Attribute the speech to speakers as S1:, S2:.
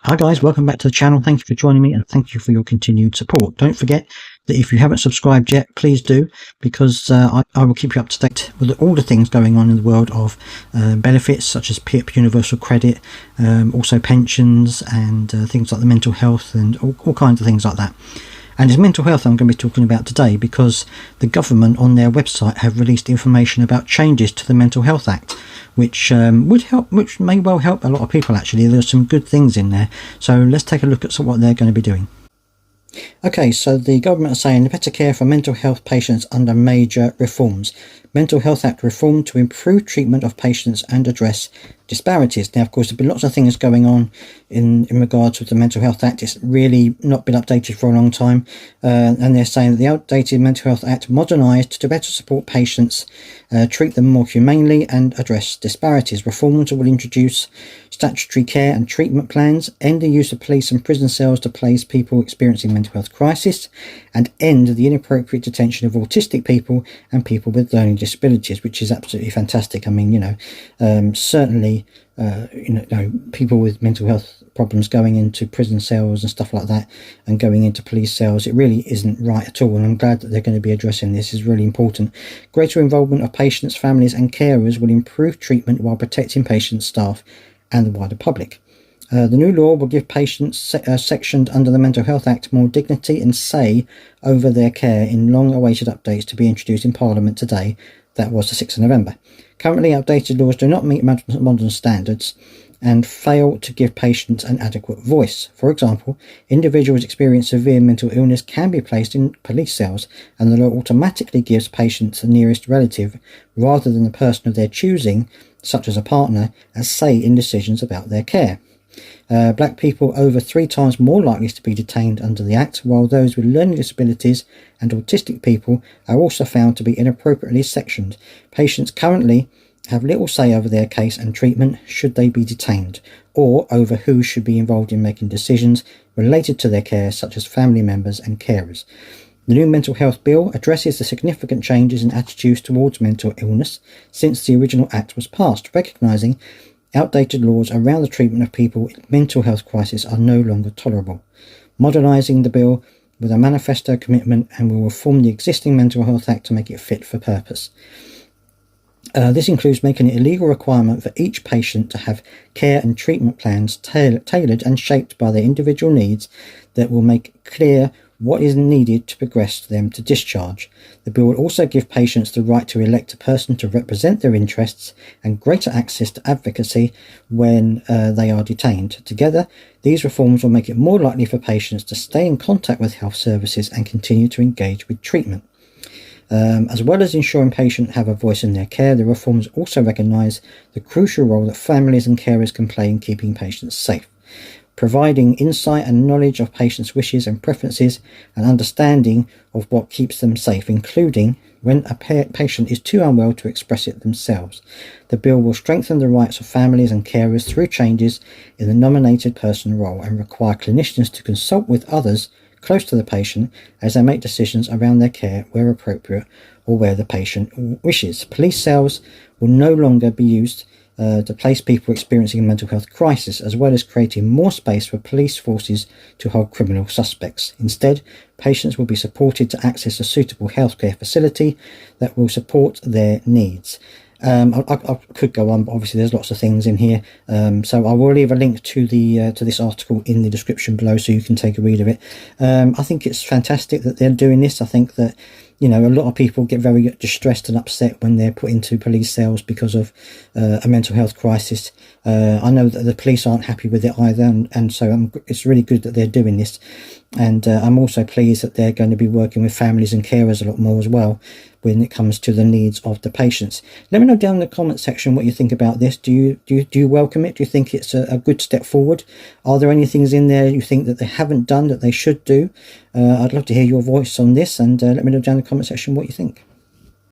S1: Hi guys, welcome back to the channel. Thank you for joining me and thank you for your continued support. Don't forget that if you haven't subscribed yet, please do, because I will keep you up to date with all the things going on in the world of benefits such as PIP, universal credit, also pensions and things like the mental health and all kinds of things like that. And it's mental health I'm going to be talking about today because the government on their website have released information about changes to the Mental Health Act, which which may well help a lot of people actually. There's some good things in there. So let's take a look at what they're going to be doing. Okay, so the government are saying better care for mental health patients under major reforms. Mental Health Act reform to improve treatment of patients and address disparities. Now, of course, there's been lots of things going on in regards with the Mental Health Act. It's really not been updated for a long time. And they're saying that the outdated Mental Health Act modernised to better support patients, treat them more humanely and address disparities. Reforms will introduce statutory care and treatment plans, end the use of police and prison cells to place people experiencing mental health crisis, and end the inappropriate detention of autistic people and people with learning disabilities, which is absolutely fantastic. I mean, certainly people with mental health problems going into prison cells and stuff like that and going into police cells, it really isn't right at all, and I'm glad that they're going to be addressing this. Is really important. Greater involvement of patients, families and carers will improve treatment while protecting patients, staff and the wider public. The new law will give patients sectioned under the Mental Health Act more dignity and say over their care in long-awaited updates to be introduced in Parliament today. That was the 6th of November. Currently, updated laws do not meet modern standards and fail to give patients an adequate voice. For example, individuals experiencing severe mental illness can be placed in police cells, and the law automatically gives patients the nearest relative rather than the person of their choosing, such as a partner, a say in decisions about their care. Black people over 3 times more likely to be detained under the Act, while those with learning disabilities and autistic people are also found to be inappropriately sectioned. Patients currently have little say over their case and treatment should they be detained, or over who should be involved in making decisions related to their care, such as family members and carers. The new Mental Health Bill addresses the significant changes in attitudes towards mental illness since the original Act was passed, recognising outdated laws around the treatment of people with mental health crisis are no longer tolerable. Modernising the bill with a manifesto commitment and will reform the existing Mental Health Act to make it fit for purpose. This includes making it a legal requirement for each patient to have care and treatment plans tailored and shaped by their individual needs that will make clear what is needed to progress them to discharge. The bill will also give patients the right to elect a person to represent their interests and greater access to advocacy when they are detained. Together, these reforms will make it more likely for patients to stay in contact with health services and continue to engage with treatment. As well as ensuring patients have a voice in their care, the reforms also recognise the crucial role that families and carers can play in keeping patients safe, providing insight and knowledge of patients' wishes and preferences and understanding of what keeps them safe, including when a patient is too unwell to express it themselves. The bill will strengthen the rights of families and carers through changes in the nominated person role and require clinicians to consult with others close to the patient as they make decisions around their care where appropriate or where the patient wishes. Police cells will no longer be used to place people experiencing a mental health crisis, as well as creating more space for police forces to hold criminal suspects. Instead, patients will be supported to access a suitable healthcare facility that will support their needs. I could go on, but obviously there's lots of things in here, so I will leave a link to the to this article in the description below so you can take a read of it. I think it's fantastic that they're doing this. I think that a lot of people get very distressed and upset when they're put into police cells because of a mental health crisis. I know that the police aren't happy with it either, and so it's really good that they're doing this. And I'm also pleased that they're going to be working with families and carers a lot more as well when it comes to the needs of the patients. Let me know down in the comment section what you think about this. Do you welcome it? Do you think it's a good step forward? Are there any things in there you think that they haven't done that they should do? I'd love to hear your voice on this, and let me know down in the comment section what you think.